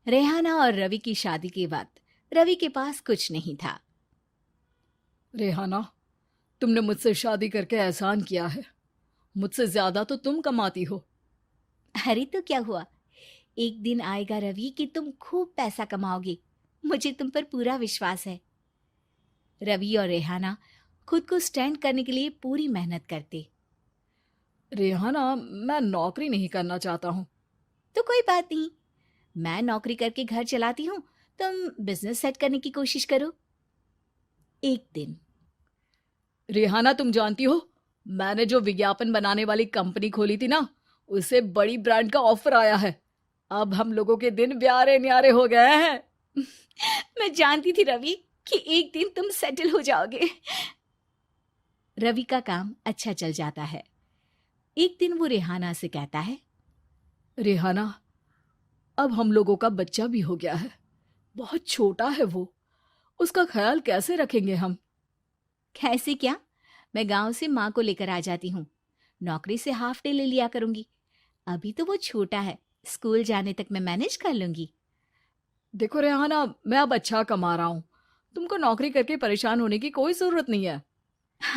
रेहाना और रवि की शादी के वक्त रवि के पास कुछ नहीं था। रेहाना, तुमने मुझसे शादी करके एहसान किया है। मुझसे ज्यादा तो तुम कमाती हो। अरे तो क्या हुआ, एक दिन आएगा रवि कि तुम खूब पैसा कमाओगे। मुझे तुम पर पूरा विश्वास है। रवि और रेहाना खुद को स्टैंड करने के लिए पूरी मेहनत करते। रेहाना, मैं नौकरी नहीं करना चाहता हूँ। तो कोई बात नहीं, मैं नौकरी करके घर चलाती हूँ, तुम बिजनेस सेट करने की कोशिश करो। एक दिन रेहाना, तुम जानती हो, मैंने जो विज्ञापन बनाने वाली कंपनी खोली थी ना, उसे बड़ी ब्रांड का ऑफर आया है। अब हम लोगों के दिन ब्यारे न्यारे हो गए हैं। मैं जानती थी रवि कि एक दिन तुम सेटल हो जाओगे। रवि का काम अच्छा चल जाता है। एक दिन वो रेहाना से कहता है, रेहाना, अब हम लोगों का बच्चा भी हो गया है। बहुत छोटा है वो। उसका ख्याल कैसे रखेंगे हम? कैसे क्या, मैं गांव से माँ को लेकर आ जाती हूँ। नौकरी से हाफ डे ले लिया करूंगी। अभी तो वो छोटा है, स्कूल जाने तक मैं मैनेज कर लूंगी। देखो रेहाना, मैं अब अच्छा कमा रहा हूँ। तुमको नौकरी करके परेशान होने की कोई जरूरत नहीं है।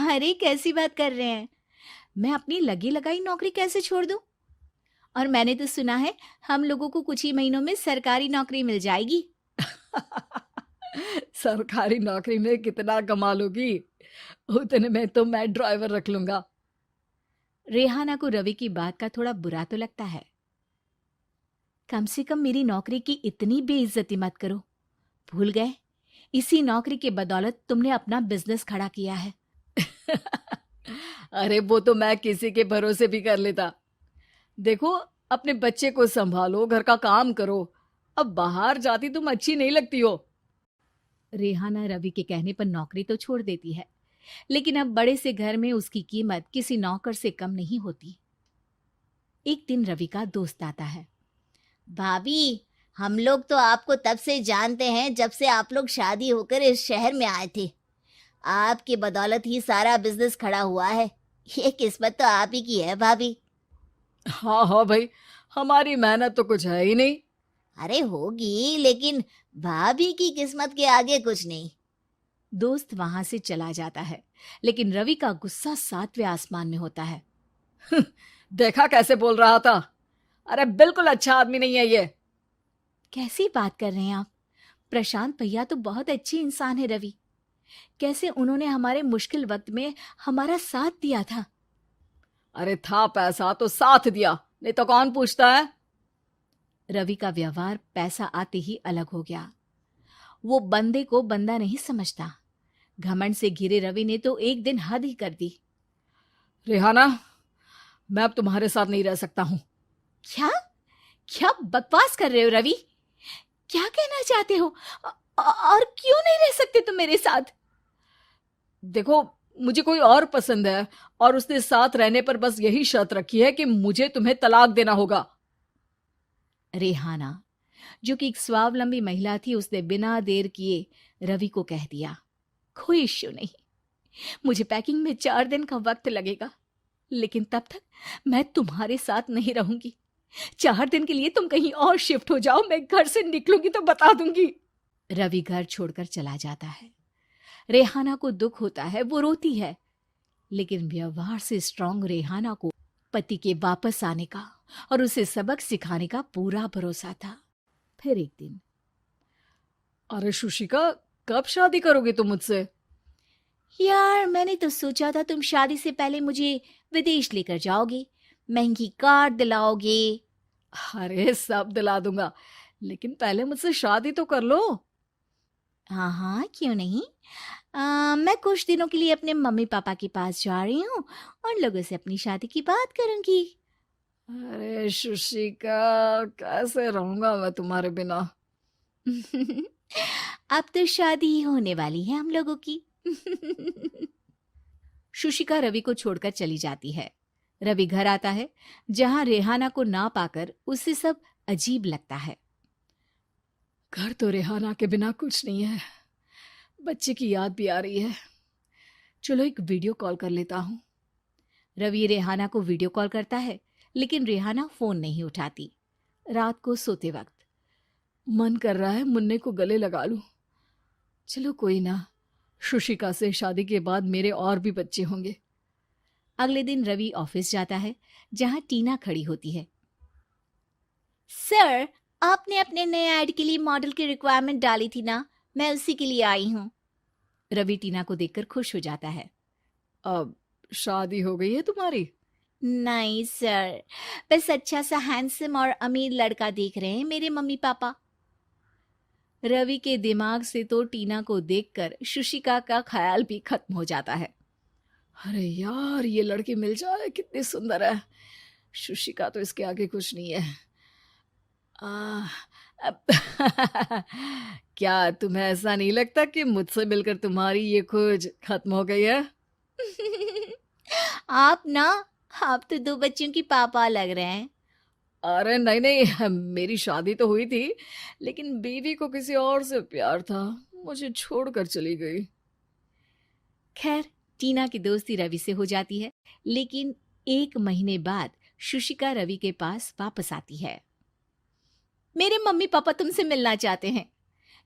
अरे कैसी बात कर रहे हैं, मैं अपनी लगी लगाई नौकरी कैसे छोड़ दूं? और मैंने तो सुना है हम लोगों को कुछ ही महीनों में सरकारी नौकरी मिल जाएगी। सरकारी नौकरी में कितना कमा लोगी? उतने में तो मैं ड्राइवर रख लूंगा। रेहाना को रवि की बात का थोड़ा बुरा तो लगता है। कम से कम मेरी नौकरी की इतनी बेइज्जती मत करो। भूल गए, इसी नौकरी के बदौलत तुमने अपना बिजनेस खड़ा किया है। अरे वो तो मैं किसी के भरोसे भी कर लेता। देखो, अपने बच्चे को संभालो, घर का काम करो। अब बाहर जाती तुम अच्छी नहीं लगती हो। रेहाना रवि के कहने पर नौकरी तो छोड़ देती है, लेकिन अब बड़े से घर में उसकी कीमत किसी नौकर से कम नहीं होती। एक दिन रवि का दोस्त आता है। भाभी, हम लोग तो आपको तब से जानते हैं जब से आप लोग शादी होकर इस शहर में आए थे। आपकी बदौलत ही सारा बिजनेस खड़ा हुआ है। ये किस्मत तो आप ही की है भाभी। हाँ हाँ भाई, हमारी मेहनत तो कुछ है ही नहीं। अरे होगी, लेकिन भाभी की किस्मत के आगे कुछ नहीं। दोस्त वहां से चला जाता है, लेकिन रवि का गुस्सा सातवें आसमान में होता है। देखा कैसे बोल रहा था? अरे बिल्कुल अच्छा आदमी नहीं है ये। कैसी बात कर रहे हैं आप? प्रशांत भैया तो बहुत अच्छे इंसान है रवि। कैसे उन्होंने हमारे मुश्किल वक्त में हमारा साथ दिया था। अरे था पैसा तो साथ दिया, नहीं तो कौन पूछता है? रवि का व्यवहार पैसा आते ही अलग हो गया। वो बंदे को बंदा नहीं समझता। घमंड से घिरे रवि ने तो एक दिन हद ही कर दी। रेहाना, मैं अब तुम्हारे साथ नहीं रह सकता हूँ। क्या क्या बकवास कर रहे हो रवि? क्या कहना चाहते हो? और क्यों नहीं रह सकते तुम मेरे साथ? देखो, मुझे कोई और पसंद है, और उसने साथ रहने पर बस यही शर्त रखी है कि मुझे तुम्हें तलाक देना होगा। रेहाना, जो कि एक स्वावलंबी महिला थी, उसने बिना देर किए रवि को कह दिया, कोई इश्यू नहीं, मुझे पैकिंग में 4 दिन का वक्त लगेगा, लेकिन तब तक मैं तुम्हारे साथ नहीं रहूंगी। 4 दिन के लिए तुम कहीं और शिफ्ट हो जाओ, मैं घर से निकलूंगी तो बता दूंगी। रवि घर छोड़कर चला जाता है। रेहाना को दुख होता है, वो रोती है, लेकिन व्यवहार से स्ट्रांग रेहाना को पति के वापस आने का और उसे सबक सिखाने का पूरा भरोसा था। फिर एक दिन, अरे शुशिका, कब शादी करोगे तुम मुझसे? यार मैंने तो सोचा था तुम शादी से पहले मुझे विदेश लेकर जाओगे, महंगी कार दिलाओगे। अरे सब दिला दूंगा, लेकिन पहले मुझसे शादी तो कर लो। हाँ हाँ, क्यों नहीं। मैं कुछ दिनों के लिए अपने मम्मी पापा के पास जा रही हूँ और लोगों से अपनी शादी की बात करूंगी। अरे शुशिका, कैसे रहूंगा मैं तुम्हारे बिना? अब तो शादी ही होने वाली है हम लोगों की। शुशिका रवि को छोड़कर चली जाती है। रवि घर आता है, जहां रेहाना को ना पाकर उसे सब अजीब लगता है। घर तो रेहाना के बिना कुछ नहीं है। बच्चे की याद भी आ रही है। चलो एक वीडियो कॉल कर लेता हूँ। रवि रेहाना को वीडियो कॉल करता है, लेकिन रेहाना फोन नहीं उठाती। रात को सोते वक्त मन कर रहा है मुन्ने को गले लगा लूं। चलो कोई ना, शुशिका से शादी के बाद मेरे और भी बच्चे होंगे। अगले दिन रवि ऑफिस जाता है, जहां टीना खड़ी होती है। सर, आपने अपने नए ऐड के लिए मॉडल की रिक्वायरमेंट डाली थी ना, मैं उसी के लिए आई हूँ। रवि टीना को देखकर खुश हो जाता है। अब शादी हो गई है तुम्हारी? नहीं सर, बस अच्छा सा हैंडसम और अमीर लड़का देख रहे हैं मेरे मम्मी पापा। रवि के दिमाग से तो टीना को देखकर शुशिका का ख्याल भी खत्म हो जाता है। अरे यार, ये लड़की मिल जाए कितनी सुंदर है। शुशिका तो इसके आगे कुछ नहीं है। आ, अब क्या तुम्हें ऐसा नहीं लगता कि मुझसे मिलकर तुम्हारी ये खोज खत्म हो गई है? आप ना, आप तो 2 बच्चों की पापा लग रहे हैं। अरे नहीं नहीं, मेरी शादी तो हुई थी, लेकिन बीवी को किसी और से प्यार था, मुझे छोड़कर चली गई। खैर, टीना की दोस्ती रवि से हो जाती है, लेकिन 1 महीने बाद शुशिका रवि के पास वापस आती है। मेरे मम्मी पापा तुमसे मिलना चाहते हैं,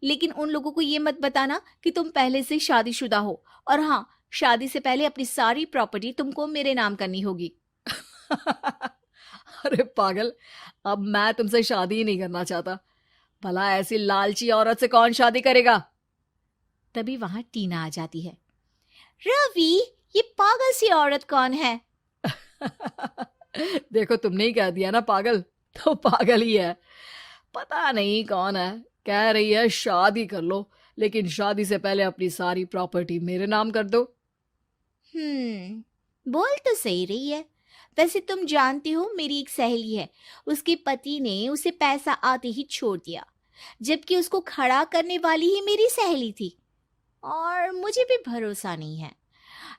लेकिन उन लोगों को ये मत बताना कि तुम पहले से शादीशुदा हो, और हाँ, शादी से पहले अपनी सारी प्रॉपर्टी तुमको मेरे नाम करनी होगी। अरे पागल, अब मैं तुमसे शादी ही नहीं करना चाहता। भला ऐसी लालची औरत से कौन शादी करेगा? तभी वहां टीना आ जाती है। रवि, ये पागल सी औरत कौन है? देखो, तुमने ही कह दिया ना पागल, तो पागल ही है। पता नहीं कौन है, कह रही है शादी कर लो, लेकिन शादी से पहले अपनी सारी प्रॉपर्टी मेरे नाम कर दो। बोल तो सही रही है। वैसे तुम जानती हो, मेरी एक सहेली है, उसके पति ने उसे पैसा आते ही छोड़ दिया, जबकि उसको खड़ा करने वाली ही मेरी सहेली थी। और मुझे भी भरोसा नहीं है।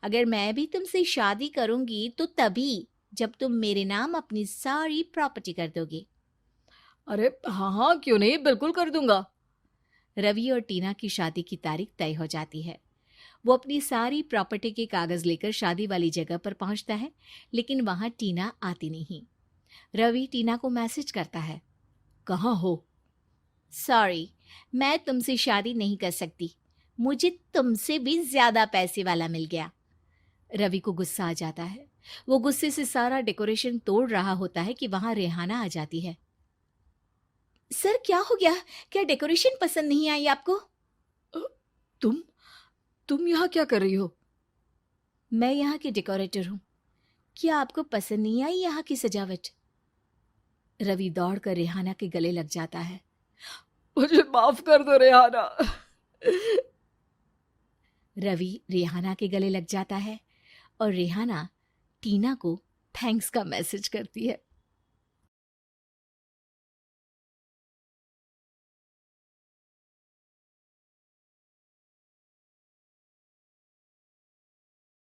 अगर मैं भी तुमसे शादी करूंगी तो तभी, जब तुम मेरे नाम अपनी सारी प्रॉपर्टी कर दोगे। अरे हाँ हाँ, क्यों नहीं, बिल्कुल कर दूंगा। रवि और टीना की शादी की तारीख तय हो जाती है। वो अपनी सारी प्रॉपर्टी के कागज लेकर शादी वाली जगह पर पहुंचता है, लेकिन वहां टीना आती नहीं। रवि टीना को मैसेज करता है। कहाँ हो? सॉरी, मैं तुमसे शादी नहीं कर सकती, मुझे तुमसे भी ज्यादा पैसे वाला मिल गया। रवि को गुस्सा आ जाता है। वो गुस्से से सारा डेकोरेशन तोड़ रहा होता है कि वहां रेहाना आ जाती है। सर, क्या हो गया? क्या डेकोरेशन पसंद नहीं आई आपको? अ, तुम यहाँ क्या कर रही हो? मैं यहाँ की डेकोरेटर हूँ। क्या आपको पसंद नहीं आई यहाँ की सजावट? रवि दौड़कर रेहाना के गले लग जाता है। मुझे माफ कर दो रेहाना। रवि रेहाना के गले लग जाता है और रेहाना टीना को थैंक्स का मैसेज करती है।